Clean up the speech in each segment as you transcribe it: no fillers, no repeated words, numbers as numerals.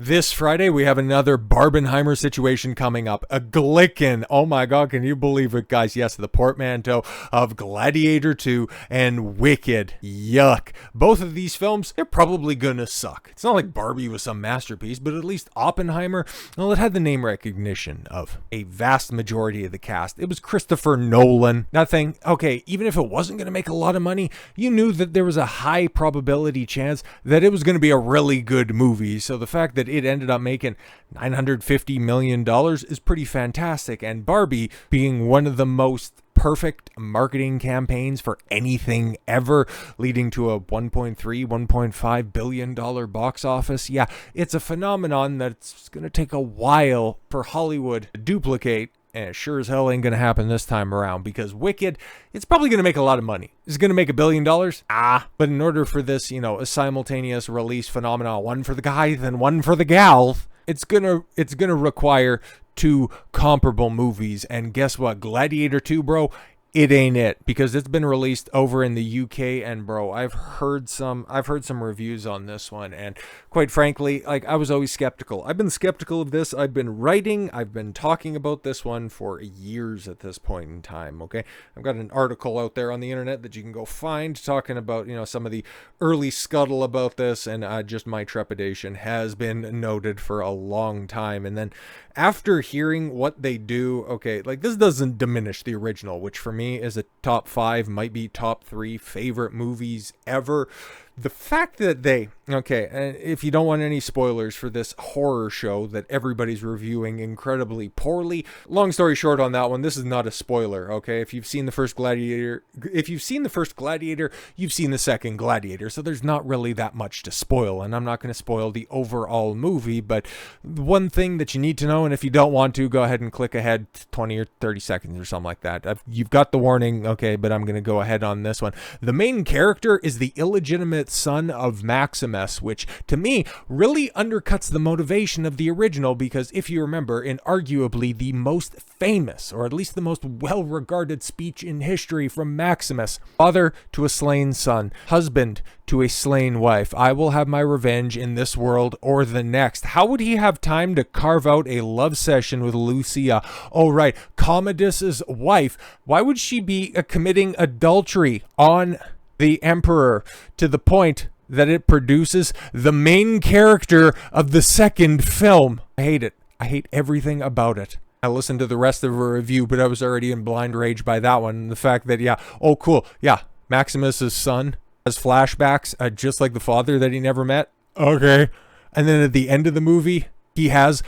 This Friday, we have another Barbenheimer situation coming up. A Glicken. Oh my God, can you believe it, guys? Yes, the portmanteau of Gladiator 2 and Wicked. Yuck. Both of these films, they're probably gonna suck. It's not like Barbie was some masterpiece, but at least Oppenheimer, well, it had the name recognition of a vast majority of the cast. It was Christopher Nolan. Nothing. Okay, even if it wasn't gonna make a lot of money, you knew that there was a high probability chance that it was gonna be a really good movie. So the fact that it ended up making $950 million is pretty fantastic. And Barbie being one of the most perfect marketing campaigns for anything ever, leading to a $1.3, $1.5 billion box office. Yeah, it's a phenomenon that's going to take a while for Hollywood to duplicate. And it sure as hell ain't going to happen this time around, because Wicked, it's probably going to make a lot of money. Is it going to make $1 billion? But in order for this, a simultaneous release phenomenon, one for the guy, then one for the gal, it's gonna require two comparable movies. And guess what? Gladiator 2, bro, it ain't it, because it's been released over in the UK, and bro, I've heard some reviews on this one, and quite frankly, I was always skeptical. I've been skeptical of this. I've been talking about this one for years at this point in time. Okay, I've got an article out there on the internet that you can go find talking about some of the early scuttle about this, and just my trepidation has been noted for a long time. And then after hearing what they do, okay, this doesn't diminish the original, which for me is a top 5, might be top 3 favorite movies ever. The fact that and if you don't want any spoilers for this horror show that everybody's reviewing incredibly poorly, long story short on that one, this is not a spoiler, okay? If you've seen the first Gladiator, you've seen the second Gladiator, so there's not really that much to spoil, and I'm not going to spoil the overall movie, but one thing that you need to know, and if you don't want to, go ahead and click ahead 20 or 30 seconds or something like that. You've got the warning, okay, but I'm going to go ahead on this one. The main character is the illegitimate son of Maximus, which to me really undercuts the motivation of the original, because if you remember, in arguably the most famous, or at least the most well-regarded speech in history from Maximus, father to a slain son, husband to a slain wife, I will have my revenge in this world or the next. How would he have time to carve out a love session with Lucia? Oh right, Commodus's wife. Why would she be committing adultery on the emperor to the point that it produces the main character of the second film? I hate it. I hate everything about it. I listened to the rest of her review, but I was already in blind rage by that one. The fact that, Maximus's son has flashbacks, just like the father that he never met. Okay. And then at the end of the movie, he has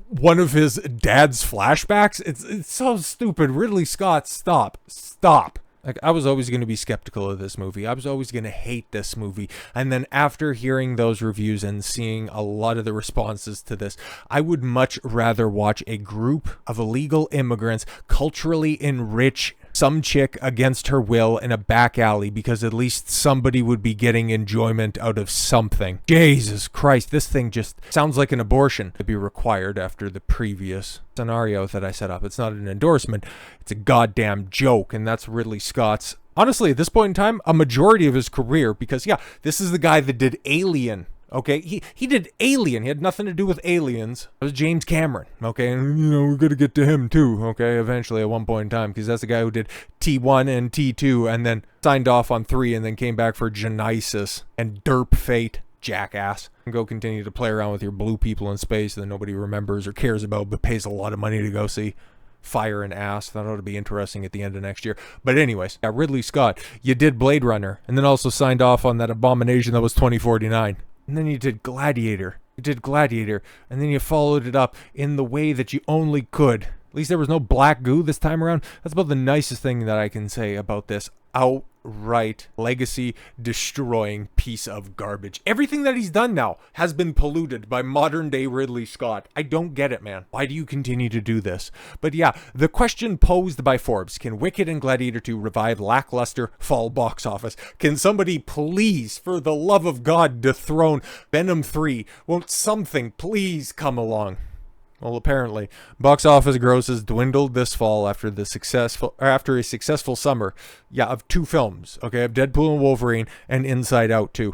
one of his dad's flashbacks. It's so stupid. Ridley Scott, stop. I was always going to be skeptical of this movie. I was always going to hate this movie. And then after hearing those reviews and seeing a lot of the responses to this, I would much rather watch a group of illegal immigrants culturally enrich some chick against her will in a back alley, because at least somebody would be getting enjoyment out of something. Jesus Christ, this thing just sounds like an abortion to be required after the previous scenario that I set up. It's not an endorsement, it's a goddamn joke, and that's Ridley Scott's, honestly, at this point in time, a majority of his career, because this is the guy that did Alien. Okay, he did Alien. He had nothing to do with aliens. It was James Cameron. Okay, and we're gonna get to him too. Okay, eventually at one point in time, because that's the guy who did T1 and T2, and then signed off on 3, and then came back for Genesis and Derp Fate. Jackass. And go continue to play around with your blue people in space that nobody remembers or cares about, but pays a lot of money to go see. Fire and ass. That ought to be interesting at the end of next year. But anyways, Ridley Scott, you did Blade Runner, and then also signed off on that abomination that was 2049. And then you did Gladiator. And then you followed it up in the way that you only could. At least there was no black goo this time around. That's about the nicest thing that I can say about this outright legacy destroying piece of garbage. Everything that he's done now has been polluted by modern day Ridley Scott. I don't get it, man. Why do you continue to do this? But the question posed by Forbes: can Wicked and Gladiator 2 revive lackluster fall box office? Can somebody please, for the love of God, dethrone Venom 3? Won't something please come along? Well, apparently, box office grosses dwindled this fall after a successful summer, of 2 films, okay, of Deadpool and Wolverine and Inside Out 2.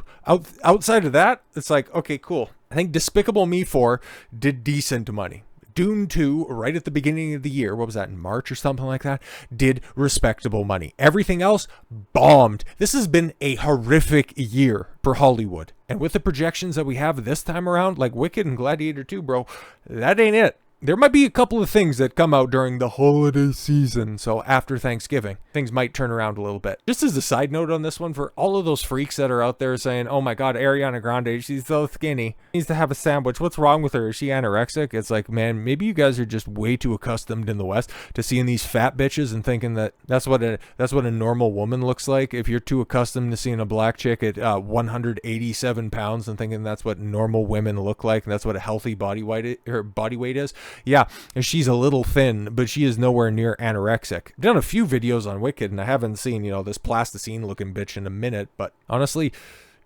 Outside of that, it's like, okay, cool. I think Despicable Me 4 did decent money. Dune 2, right at the beginning of the year, what was that, in March or something like that, did respectable money. Everything else bombed. This has been a horrific year for Hollywood. And with the projections that we have this time around, like Wicked and Gladiator 2, bro, that ain't it. There might be a couple of things that come out during the holiday season, so after Thanksgiving, things might turn around a little bit. Just as a side note on this one, for all of those freaks that are out there saying, oh my god, Ariana Grande, she's so skinny, needs to have a sandwich, what's wrong with her, is she anorexic? It's like, man, maybe you guys are just way too accustomed in the West to seeing these fat bitches and thinking that that's what a normal woman looks like. If you're too accustomed to seeing a black chick at 187 pounds and thinking that's what normal women look like, and that's what a healthy body weight is. Yeah, she's a little thin, but she is nowhere near anorexic. I've done a few videos on Wicked, and I haven't seen, this plasticine looking bitch in a minute, but honestly,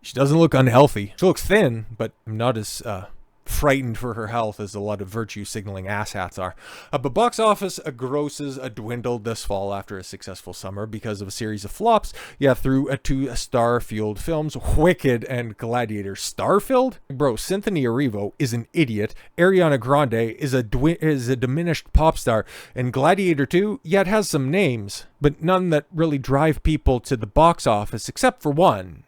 she doesn't look unhealthy. She looks thin, but not as frightened for her health as a lot of virtue signaling asshats are. But box office grosses dwindled this fall after a successful summer because of a series of flops. Yeah, through two star-fueled films, Wicked and Gladiator. Star-filled? Bro, Cynthia Erivo is an idiot. Ariana Grande is a diminished pop star. And Gladiator 2, yeah, it has some names, but none that really drive people to the box office except for one,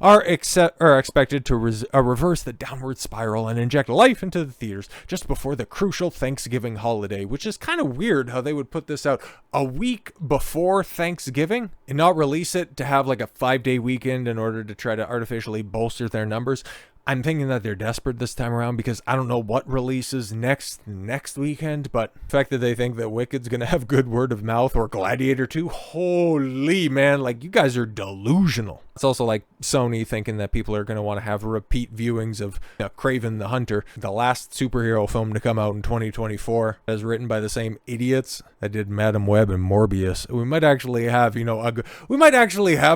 are expected to reverse the downward spiral and inject life into the theaters just before the crucial Thanksgiving holiday, which is kind of weird how they would put this out a week before Thanksgiving and not release it to have like a 5-day weekend in order to try to artificially bolster their numbers. I'm thinking that they're desperate this time around because I don't know what releases next weekend, but the fact that they think that Wicked's going to have good word of mouth or Gladiator 2, holy man, like you guys are delusional. It's also like Sony thinking that people are going to want to have repeat viewings of Kraven the Hunter, the last superhero film to come out in 2024, as written by the same idiots that did Madam Web and Morbius. We might actually have,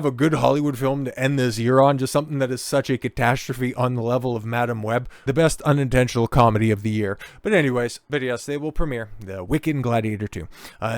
a good Hollywood film to end this year on, just something that is such a catastrophe on the level of Madam Web, the best unintentional comedy of the year. But yes, they will premiere the Wicked and Gladiator 2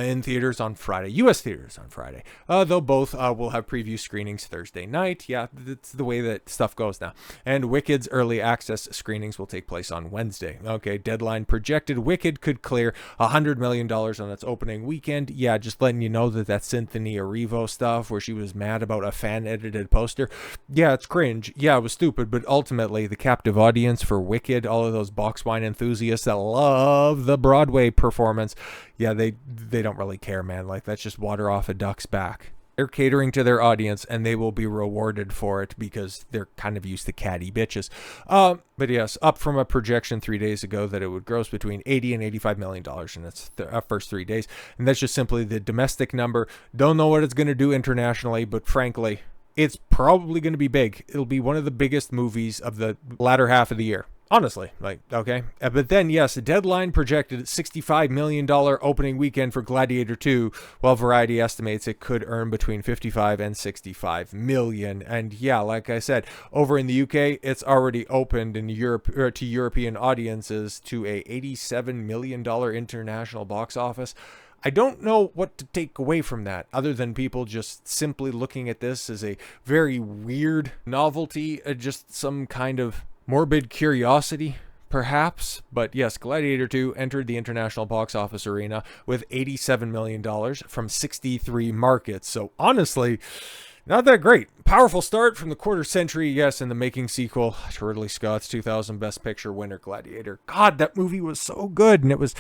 in theaters on Friday, U.S. theaters on Friday. Though both will have preview screenings Thursday night. Yeah, that's the way that stuff goes now. And Wicked's early access screenings will take place on Wednesday. Okay, deadline projected Wicked could clear $100 million on its opening weekend. Yeah, just letting you know that Cynthia Erivo stuff where she was mad about a fan-edited poster. Yeah, it's cringe. Yeah, it was stupid, but ultimately the captive audience for Wicked, all of those box wine enthusiasts that love the Broadway performance, yeah, they don't really care, man. Like, that's just water off a duck's back. They're catering to their audience, and they will be rewarded for it because they're kind of used to catty bitches. But yes, up from a projection 3 days ago that it would gross between $80 and $85 million in its first 3 days. And that's just simply the domestic number. Don't know what it's going to do internationally, but frankly, it's probably going to be big. It'll be one of the biggest movies of the latter half of the year. Honestly, okay. But then, yes, the deadline projected $65 million opening weekend for Gladiator 2, while Variety estimates it could earn between 55 and 65 million. And yeah, like I said, over in the UK, it's already opened in Europe to European audiences to a $87 million international box office. I don't know what to take away from that other than people just simply looking at this as a very weird novelty, just some kind of morbid curiosity, perhaps. But yes, Gladiator 2 entered the international box office arena with $87 million from 63 markets. So honestly, not that great. Powerful start from the quarter century, yes, in the making sequel to Ridley Scott's 2000 Best Picture winner, Gladiator. God, that movie was so good, and it was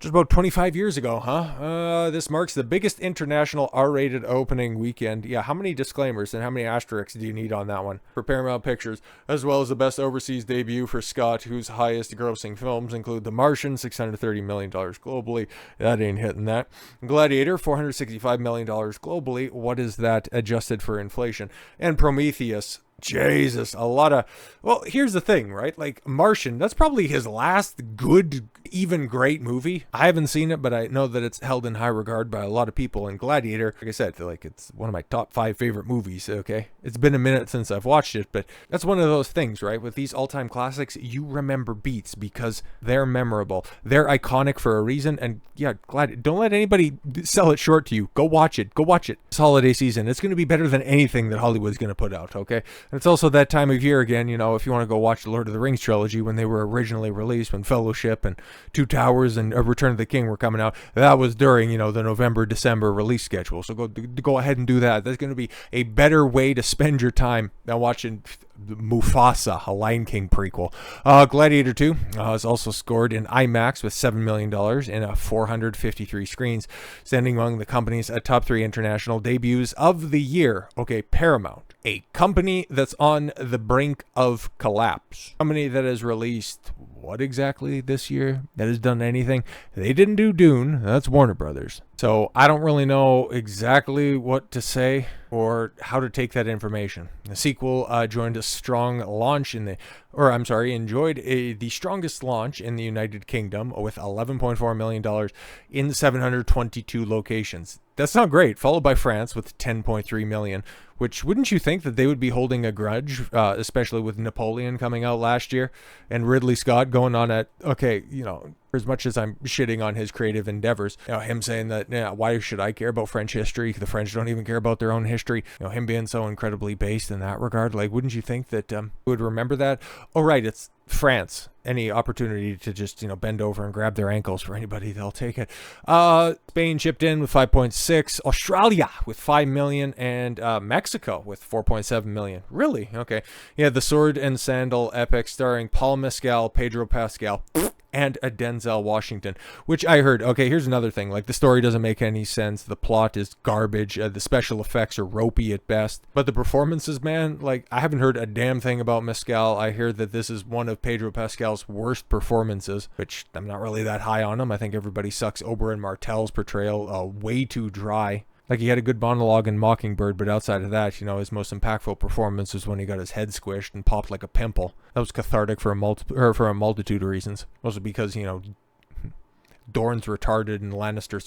just about 25 years ago, huh? This marks the biggest international R-rated opening weekend. Yeah, how many disclaimers and how many asterisks do you need on that one? For Paramount Pictures, as well as the best overseas debut for Scott, whose highest grossing films include The Martian, $630 million globally. That ain't hitting that. Gladiator, $465 million globally. What is that adjusted for inflation? And Prometheus, Jesus, a lot of... Well, here's the thing, right? Like, Martian, that's probably his last good even great movie. I haven't seen it, but I know that it's held in high regard by a lot of people. And Gladiator, like I said, like it's one of my top 5 favorite movies, okay? It's been a minute since I've watched it, but that's one of those things, right? With these all-time classics, you remember beats because they're memorable. They're iconic for a reason, and yeah, don't let anybody sell it short to you. Go watch it. Go watch it. This holiday season, it's going to be better than anything that Hollywood's going to put out, okay? And it's also that time of year again, you know, if you want to go watch the Lord of the Rings trilogy when they were originally released, when Fellowship and Two Towers and Return of the King were coming out, that was during, you know, the November-December release schedule. So go ahead and do that. That's going to be a better way to spend your time than watching Mufasa, a Lion King prequel. Gladiator 2 is also scored in IMAX with $7 million in 453 screens, standing among the company's top 3 international debuts of the year. Okay, Paramount, a company that's on the brink of collapse. A company that has released what exactly this year? That has done anything? They didn't do Dune. That's Warner Brothers. So I don't really know exactly what to say or how to take that information. The sequel enjoyed the strongest launch in the United Kingdom with $11.4 million in 722 locations. That's not great. Followed by France with $10.3 million, which wouldn't you think that they would be holding a grudge, especially with Napoleon coming out last year and Ridley Scott going on at, okay, you know, as much as I'm shitting on his creative endeavors, you know, him saying that, yeah, why should I care about French history? The French don't even care about their own history. You know, him being so incredibly based in that regard. Like, wouldn't you think that would remember that? Oh, right, it's France. Any opportunity to just, you know, bend over and grab their ankles for anybody, they'll take it. Spain chipped in with 5.6, Australia with 5 million, and Mexico with 4.7 million. Really? Okay. Yeah, the Sword and Sandal epic starring Paul Mescal, Pedro Pascal, and a Denzel Washington, which I heard. Okay, here's another thing. Like, the story doesn't make any sense. The plot is garbage. The special effects are ropey at best. But the performances, man, like, I haven't heard a damn thing about Mescal. I hear that this is one of Pedro Pascal's worst performances, which I'm not really that high on him. I think everybody sucks Oberyn Martell's portrayal way too dry. Like, he had a good monologue in Mockingbird, but outside of that, you know, his most impactful performance was when he got his head squished and popped like a pimple. That was cathartic for a multitude of reasons. Also because, you know, Dorne's retarded and Lannister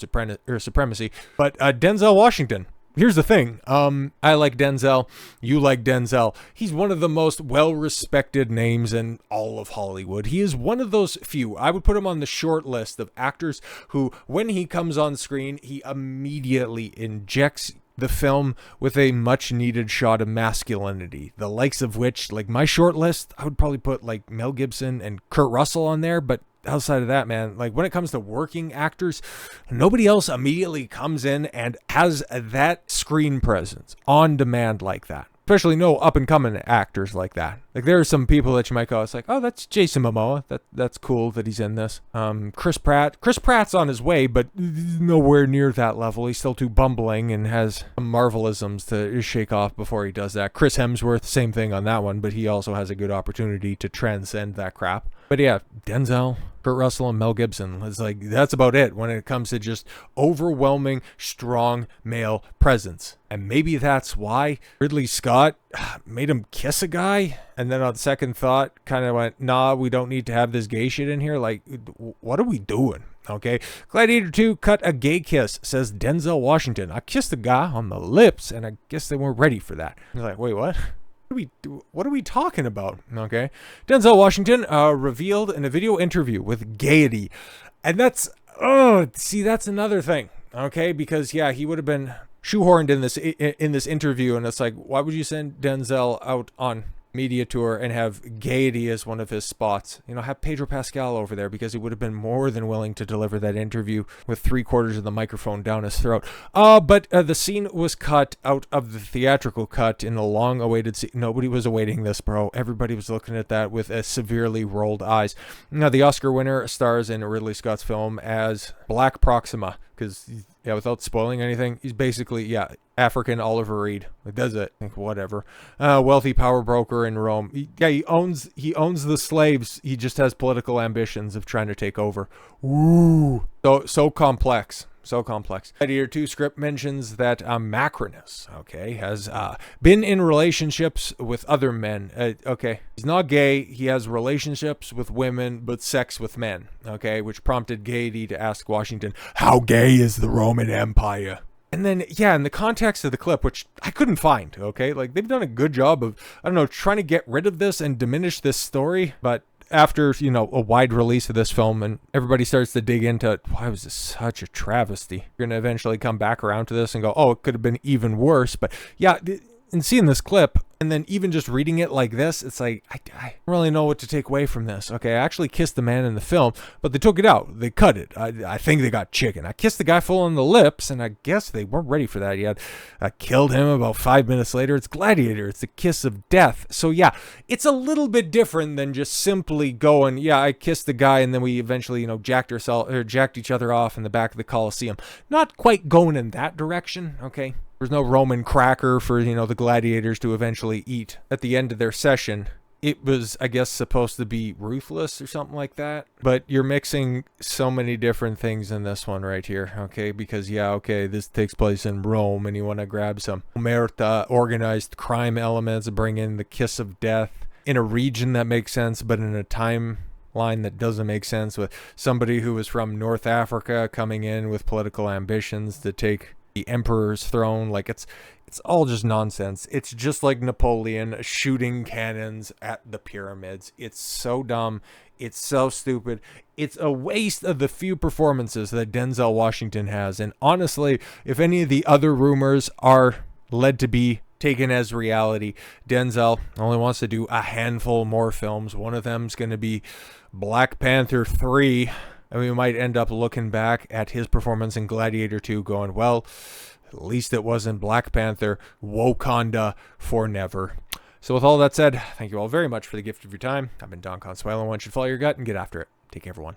supremacy. But Denzel Washington. Here's the thing. I like Denzel. You like Denzel. He's one of the most well-respected names in all of Hollywood. He is one of those few. I would put him on the short list of actors who, when he comes on screen, he immediately injects the film with a much-needed shot of masculinity. The likes of which, like my short list, I would probably put like Mel Gibson and Kurt Russell on there, but outside of that, man, like when it comes to working actors, nobody else immediately comes in and has that screen presence on demand like that. Especially no up-and-coming actors like that. Like, there are some people that you might go, it's like, oh, that's Jason Momoa. That's cool that he's in this. Chris Pratt. Chris Pratt's on his way, but nowhere near that level. He's still too bumbling and has marvelisms to shake off before he does that. Chris Hemsworth, same thing on that one, but he also has a good opportunity to transcend that crap. But yeah, Denzel, Kurt Russell, and Mel Gibson. It's like, that's about it when it comes to just overwhelming, strong male presence. And maybe that's why Ridley Scott made him kiss a guy. And then on second thought, kind of went, nah, we don't need to have this gay shit in here. Like, what are we doing? Okay. Gladiator 2 cut a gay kiss, says Denzel Washington. I kissed a guy on the lips, and I guess they weren't ready for that. You're like, wait, what? What are we talking about? Okay. Denzel Washington revealed in a video interview with Gaiety. And that's another thing. Okay. Because, yeah, he would have been shoehorned in this interview. And it's like, why would you send Denzel out on media tour and have Gaiety as one of his spots? You know, have Pedro Pascal over there, because he would have been more than willing to deliver that interview with 3/4 of the microphone down his throat. But the scene was cut out of the theatrical cut in a long-awaited scene. Nobody was awaiting this, bro. Everybody was looking at that with severely rolled eyes. Now, the Oscar winner stars in Ridley Scott's film as Black Proxima, because, yeah, without spoiling anything, he's basically, yeah, African Oliver Reed. Like, does it? Like, whatever. Wealthy power broker in Rome. He owns the slaves. He just has political ambitions of trying to take over. Ooh. So complex. So complex. Gladiator 2 script mentions that Macronus, okay, has been in relationships with other men. Okay, he's not gay. He has relationships with women, but sex with men. Okay, which prompted Gaiety to ask Washington, "How gay is the Roman Empire?" And then, yeah, in the context of the clip, which I couldn't find, okay, like they've done a good job of, I don't know, trying to get rid of this and diminish this story, but after, you know, a wide release of this film and everybody starts to dig into why was this such a travesty, you're going to eventually come back around to this and go, oh, it could have been even worse. But yeah, in seeing this clip and then even just reading it like this, it's like, I don't really know what to take away from this. Okay, I actually kissed the man in the film, but they took it out. They cut it. I think they got chicken. I kissed the guy full on the lips, and I guess they weren't ready for that yet. I killed him about 5 minutes later. It's Gladiator. It's the kiss of death. So yeah, it's a little bit different than just simply going, yeah, I kissed the guy, and then we eventually, you know, jacked each other off in the back of the Coliseum. Not quite going in that direction, okay? There's no Roman cracker for, you know, the gladiators to eventually eat at the end of their session. It was, I guess, supposed to be ruthless or something like that. But you're mixing so many different things in this one right here, okay? Because, yeah, okay, this takes place in Rome, and you want to grab some omerta, organized crime elements, bring in the kiss of death in a region that makes sense, but in a timeline that doesn't make sense, with somebody who was from North Africa coming in with political ambitions to take the emperor's throne. Like, it's all just nonsense. It's just like Napoleon shooting cannons at the pyramids. It's so dumb. It's so stupid. It's a waste of the few performances that Denzel Washington has. And honestly, if any of the other rumors are led to be taken as reality, Denzel only wants to do a handful more films. One of them's going to be Black Panther 3. And we might end up looking back at his performance in Gladiator 2 going, well, at least it wasn't Black Panther, Wakanda for never. So with all that said, thank you all very much for the gift of your time. I've been Don Consuelo. One should follow your gut and get after it. Take care, everyone.